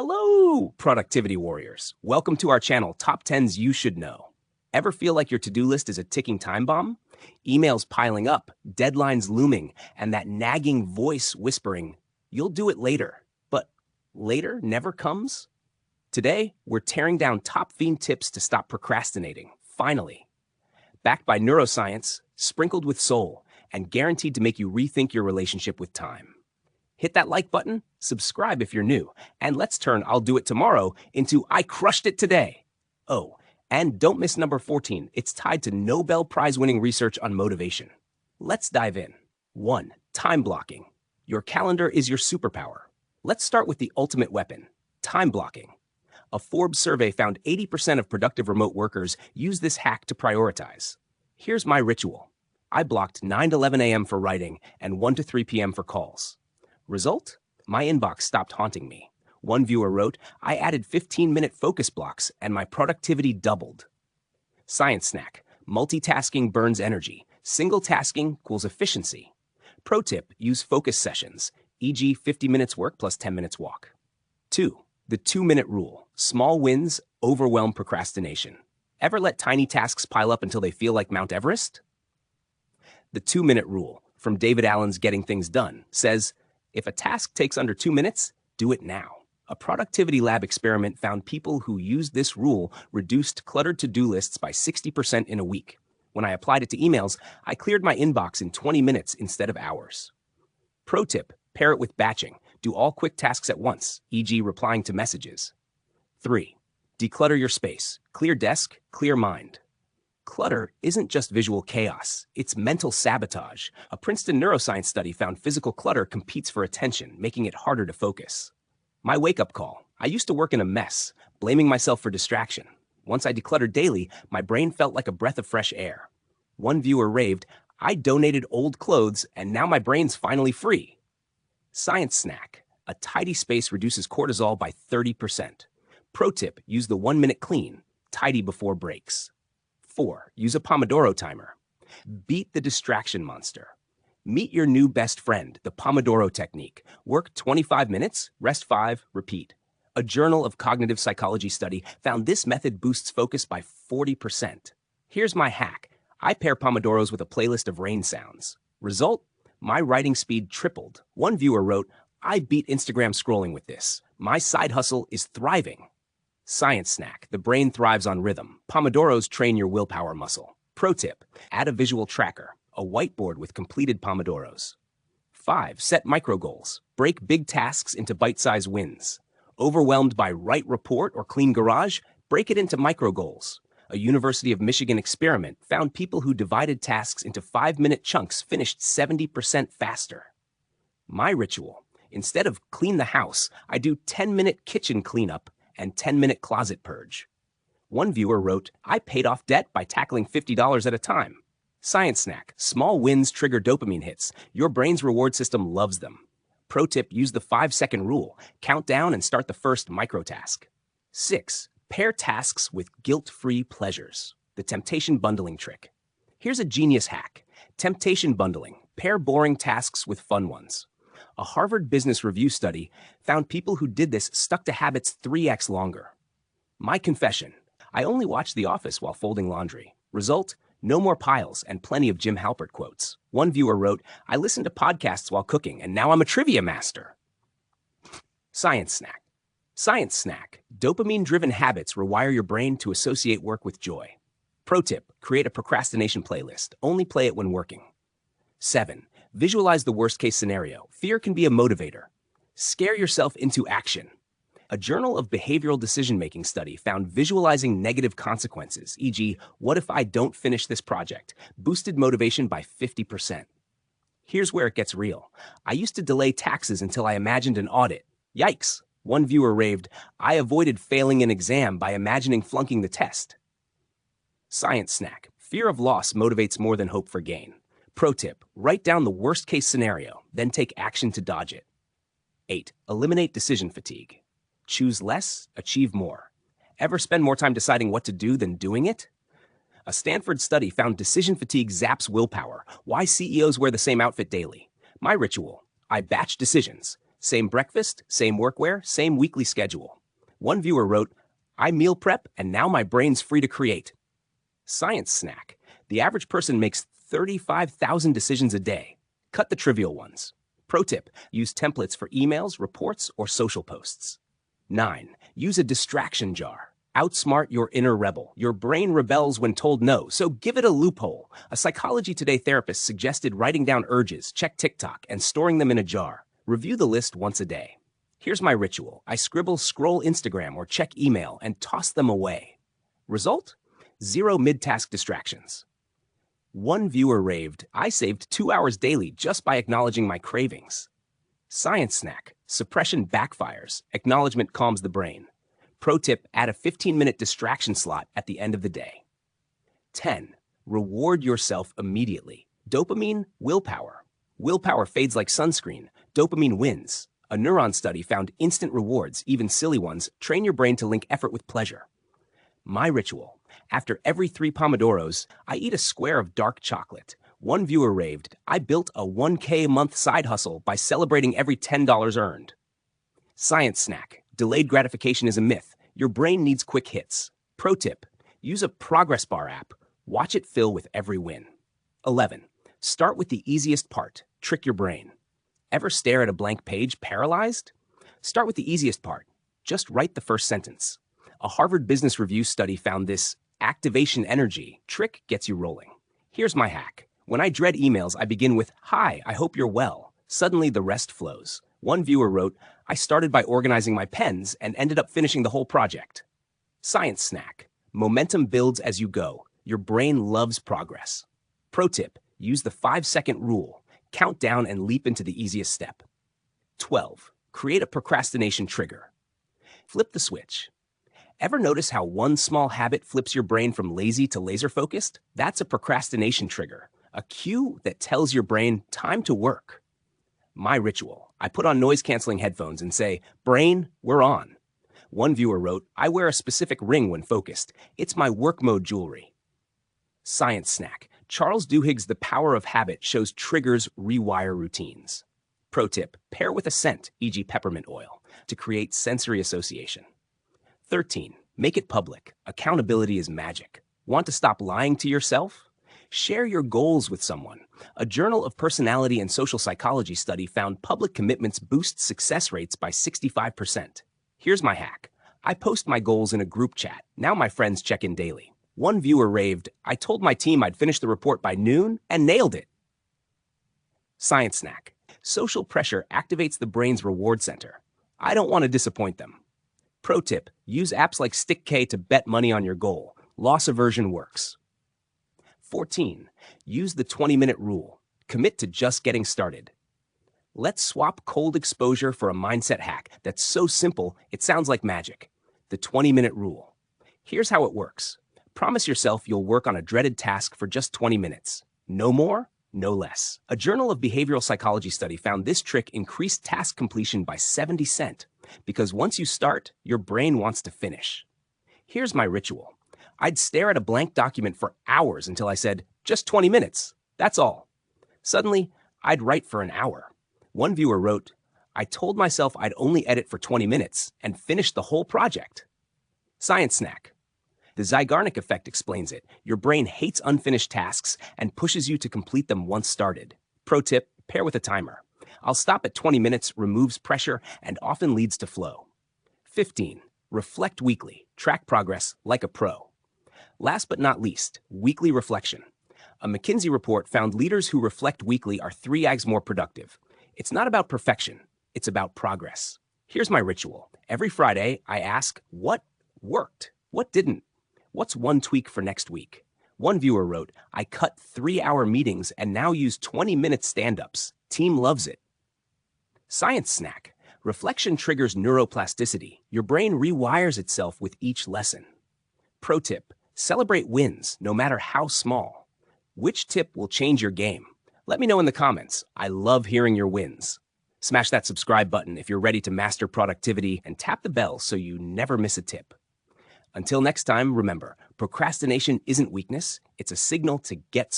Hello, productivity warriors. Welcome to our channel, Top 10s You Should Know. Ever feel like your to-do list is a ticking time bomb? Emails piling up, deadlines looming, and that nagging voice whispering, you'll do it later. But later never comes? Today, we're tearing down top fiend tips to stop procrastinating, finally. Backed by neuroscience, sprinkled with soul, and guaranteed to make you rethink your relationship with time. Hit that like button, subscribe if you're new, and let's turn I'll do it tomorrow into I crushed it today. Oh, and don't miss number 14. It's tied to Nobel Prize-winning research on motivation. Let's dive in. 1. Time blocking. Your calendar is your superpower. Let's start with the ultimate weapon, time blocking. A Forbes survey found 80% of productive remote workers use this hack to prioritize. Here's my ritual. I blocked 9 to 11 a.m. for writing and 1 to 3 p.m. for calls. Result? My inbox stopped haunting me. One viewer wrote, I added 15-minute focus blocks and my productivity doubled. Science snack. Multitasking burns energy. Single tasking equals efficiency. Pro tip, use focus sessions, e.g. 50 minutes work plus 10 minutes walk. 2. The 2-minute rule. Small wins overwhelm procrastination. Ever let tiny tasks pile up until they feel like Mount Everest? The 2-minute rule, from David Allen's Getting Things Done, says, if a task takes under 2 minutes, do it now. A productivity lab experiment found people who used this rule reduced cluttered to-do lists by 60% in a week. When I applied it to emails, I cleared my inbox in 20 minutes instead of hours. Pro tip, pair it with batching. Do all quick tasks at once, e.g. replying to messages. 3. Declutter your space. Clear desk, clear mind. Clutter isn't just visual chaos, it's mental sabotage. A Princeton neuroscience study found physical clutter competes for attention, making it harder to focus. My wake-up call. I used to work in a mess, blaming myself for distraction. Once I decluttered daily, my brain felt like a breath of fresh air. One viewer raved, I donated old clothes and now my brain's finally free. Science snack. A tidy space reduces cortisol by 30%. Pro tip, use the 1-minute clean, tidy before breaks. 4. Use a Pomodoro timer. Beat the distraction monster. Meet your new best friend, the Pomodoro technique. Work 25 minutes, rest 5, repeat. A Journal of Cognitive Psychology study found this method boosts focus by 40%. Here's my hack. I pair Pomodoros with a playlist of rain sounds. Result? My writing speed tripled. One viewer wrote, I beat Instagram scrolling with this. My side hustle is thriving. Science snack. The brain thrives on rhythm. Pomodoros train your willpower muscle. Pro tip, add a visual tracker, a whiteboard with completed Pomodoros. 5. Set micro goals. Break big tasks into bite-sized wins. Overwhelmed by write report or clean garage? Break it into micro goals. A University of Michigan experiment found people who divided tasks into 5-minute chunks finished 70% faster. My ritual. Instead of clean the house, I do 10-minute kitchen cleanup and 10-minute closet purge. One viewer wrote, I paid off debt by tackling $50 at a time. Science snack. Small wins trigger dopamine hits. Your brain's reward system loves them. Pro tip, use the 5-second rule. Count down and start the first micro task. 6. Pair tasks with guilt-free pleasures. The temptation bundling trick. Here's a genius hack. Temptation bundling. Pair boring tasks with fun ones. A Harvard Business Review study found people who did this stuck to habits 3x longer. My confession, I only watch The Office while folding laundry. Result, no more piles and plenty of Jim Halpert quotes. One viewer wrote, I listen to podcasts while cooking and now I'm a trivia master. Science snack. Science snack. Dopamine-driven habits rewire your brain to associate work with joy. Pro tip, create a procrastination playlist. Only play it when working. 7. Visualize the worst-case scenario. Fear can be a motivator. Scare yourself into action. A Journal of Behavioral Decision-Making study found visualizing negative consequences, e.g., what if I don't finish this project, boosted motivation by 50%. Here's where it gets real. I used to delay taxes until I imagined an audit. Yikes! One viewer raved, I avoided failing an exam by imagining flunking the test. Science snack. Fear of loss motivates more than hope for gain. Pro tip, write down the worst-case scenario, then take action to dodge it. 8. Eliminate decision fatigue. Choose less, achieve more. Ever spend more time deciding what to do than doing it? A Stanford study found decision fatigue zaps willpower. Why CEOs wear the same outfit daily. My ritual, I batch decisions. Same breakfast, same workwear, same weekly schedule. One viewer wrote, I meal prep and now my brain's free to create. Science snack. The average person makes 35,000 decisions a day. Cut the trivial ones. Pro tip, use templates for emails, reports, or social posts. 9. Use a distraction jar. Outsmart your inner rebel. Your brain rebels when told no, so give it a loophole. A Psychology Today therapist suggested writing down urges, check TikTok, and storing them in a jar. Review the list once a day. Here's my ritual. I scribble, scroll Instagram, or check email, and toss them away. Result? 0 mid-task distractions. One viewer raved, I saved 2 hours daily just by acknowledging my cravings. Science snack. Suppression backfires. Acknowledgement calms the brain. Pro tip, add a 15-minute distraction slot at the end of the day. 10. Reward yourself immediately. Dopamine, willpower. Willpower fades like sunscreen. Dopamine wins. A neuron study found instant rewards, even silly ones, train your brain to link effort with pleasure. My ritual. After every 3 Pomodoros, I eat a square of dark chocolate. One viewer raved, I built a 1K a month side hustle by celebrating every $10 earned. Science snack. Delayed gratification is a myth. Your brain needs quick hits. Pro tip, use a progress bar app. Watch it fill with every win. 11. Start with the easiest part. Trick your brain. Ever stare at a blank page paralyzed? Start with the easiest part. Just write the first sentence. A Harvard Business Review study found this activation energy trick gets you rolling. Here's my hack. When I dread emails, I begin with, Hi, I hope you're well. Suddenly the rest flows. One viewer wrote, I started by organizing my pens and ended up finishing the whole project. Science snack. Momentum builds as you go. Your brain loves progress. Pro tip, use the 5-second rule. Count down and leap into the easiest step. 12. Create a procrastination trigger. Flip the switch. Ever notice how one small habit flips your brain from lazy to laser-focused? That's a procrastination trigger, a cue that tells your brain, time to work. My ritual. I put on noise-canceling headphones and say, Brain, we're on. One viewer wrote, I wear a specific ring when focused. It's my work mode jewelry. Science snack. Charles Duhigg's The Power of Habit shows triggers rewire routines. Pro tip, pair with a scent, e.g. peppermint oil, to create sensory association. 13. Make it public. Accountability is magic. Want to stop lying to yourself? Share your goals with someone. A Journal of Personality and Social Psychology study found public commitments boost success rates by 65%. Here's my hack. I post my goals in a group chat. Now my friends check in daily. One viewer raved, I told my team I'd finish the report by noon and nailed it. Science snack. Social pressure activates the brain's reward center. I don't want to disappoint them. Pro tip, use apps like StickK to bet money on your goal. Loss aversion works. 14. Use the 20-minute rule. Commit to just getting started. Let's swap cold exposure for a mindset hack that's so simple it sounds like magic. The 20-minute rule. Here's how it works. Promise yourself you'll work on a dreaded task for just 20 minutes. No more, no less. A Journal of Behavioral Psychology study found this trick increased task completion by 70%, because once you start, your brain wants to finish. Here's my ritual. I'd stare at a blank document for hours until I said, just 20 minutes, that's all. Suddenly, I'd write for an hour. One viewer wrote, I told myself I'd only edit for 20 minutes and finish the whole project. Science snack. The Zeigarnik effect explains it. Your brain hates unfinished tasks and pushes you to complete them once started. Pro tip, pair with a timer. I'll stop at 20 minutes, removes pressure, and often leads to flow. 15. Reflect weekly. Track progress like a pro. Last but not least, weekly reflection. A McKinsey report found leaders who reflect weekly are 3x more productive. It's not about perfection, it's about progress. Here's my ritual. Every Friday, I ask, what worked? What didn't? What's one tweak for next week? One viewer wrote, I cut 3-hour meetings and now use 20-minute stand-ups. Team loves it. Science snack. Reflection triggers neuroplasticity. Your brain rewires itself with each lesson. Pro tip. Celebrate wins, no matter how small. Which tip will change your game? Let me know in the comments. I love hearing your wins. Smash that subscribe button if you're ready to master productivity and tap the bell so you never miss a tip. Until next time, remember, procrastination isn't weakness, it's a signal to get smart.